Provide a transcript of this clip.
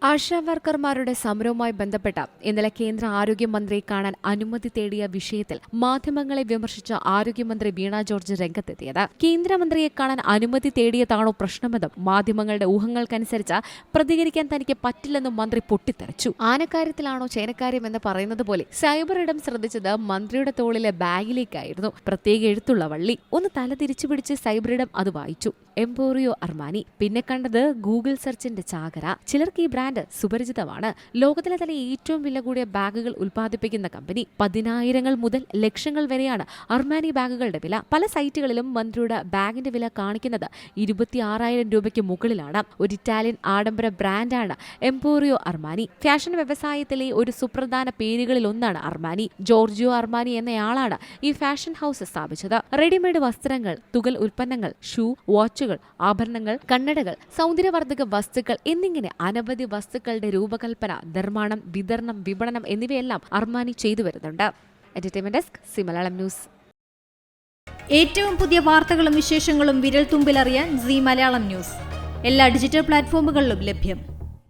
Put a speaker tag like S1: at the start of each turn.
S1: ആശാവർക്കർമാരുടെ സമരവുമായി ബന്ധപ്പെട്ട ഇന്നലെ കേന്ദ്ര ആരോഗ്യമന്ത്രിയെ കാണാൻ അനുമതി തേടിയ വിഷയത്തിൽ മാധ്യമങ്ങളെ വിമർശിച്ച ആരോഗ്യമന്ത്രി വീണ ജോർജ് രംഗത്തെത്തിയത് കേന്ദ്രമന്ത്രിയെ കാണാൻ അനുമതി തേടിയതാണോ പ്രശ്നമെന്നും മാധ്യമങ്ങളുടെ ഊഹങ്ങൾക്കനുസരിച്ച് പ്രതികരിക്കാൻ തനിക്ക് പറ്റില്ലെന്നും മന്ത്രി പൊട്ടിത്തെറിച്ചു. ആനക്കാര്യത്തിലാണോ ചേനക്കാര്യം എന്ന് പറയുന്നത് പോലെ സൈബർ ഇടം ശ്രദ്ധിച്ചത് മന്ത്രിയുടെ തോളിലെ ബാഗിലേക്കായിരുന്നു. പ്രത്യേക എഴുത്തുള്ള വള്ളി. ഒന്ന് തല തിരിച്ചു പിടിച്ച് സൈബർ ഇടം അത് വായിച്ചു. Emporio Armani. പിന്നെ കണ്ടത് ഗൂഗിൾ സെർച്ചിന്റെ ചാകര. ചിലർക്ക് ഈ ബ്രാൻഡ് സുപരിചിതമാണ്. ലോകത്തിലെ തന്നെ ഏറ്റവും വില കൂടിയ ബാഗുകൾ ഉൽപ്പാദിപ്പിക്കുന്ന കമ്പനി. 10,000 മുതൽ ലക്ഷങ്ങൾ വരെയാണ് അർമാനി ബാഗുകളുടെ വില. പല സൈറ്റുകളിലും മന്ത്രിയുടെ ബാഗിന്റെ വില കാണിക്കുന്നത് 26,000 രൂപയ്ക്ക് മുകളിലാണ്. ഒരു ഇറ്റാലിയൻ ആഡംബര ബ്രാൻഡാണ് എംപോറിയോ അർമാനി. ഫാഷൻ വ്യവസായത്തിലെ ഒരു സുപ്രധാന പേരുകളിൽ ഒന്നാണ് അർമാനി. ജോർജിയോ അർമാനി എന്നയാളാണ് ഈ ഫാഷൻ ഹൗസ് സ്ഥാപിച്ചത്. റെഡിമെയ്ഡ് വസ്ത്രങ്ങൾ, തുകൽ ഉൽപ്പന്നങ്ങൾ, ഷൂ, വാച്ചുകൾ, ആഭരണങ്ങൾ, കണ്ണടകൾ, സൗന്ദര്യവർദ്ധക വസ്തുക്കൾ എന്നിങ്ങനെ അനവധി വസ്തുക്കളുടെ രൂപകൽപ്പന, നിർമ്മാണം, വിതരണം, വിപണനം എന്നിവയെല്ലാം അർമാനി ചെയ്തു വരുന്നുണ്ട്. Entertainment desk, Malayalam news.
S2: ഏറ്റവും പുതിയ വാർത്തകളും വിശേഷങ്ങളും വിരൽ തുമ്പിലറിയാൻ സീ മലയാളം ന്യൂസ് എല്ലാ ഡിജിറ്റൽ പ്ലാറ്റ്ഫോമുകളിലും ലഭ്യം.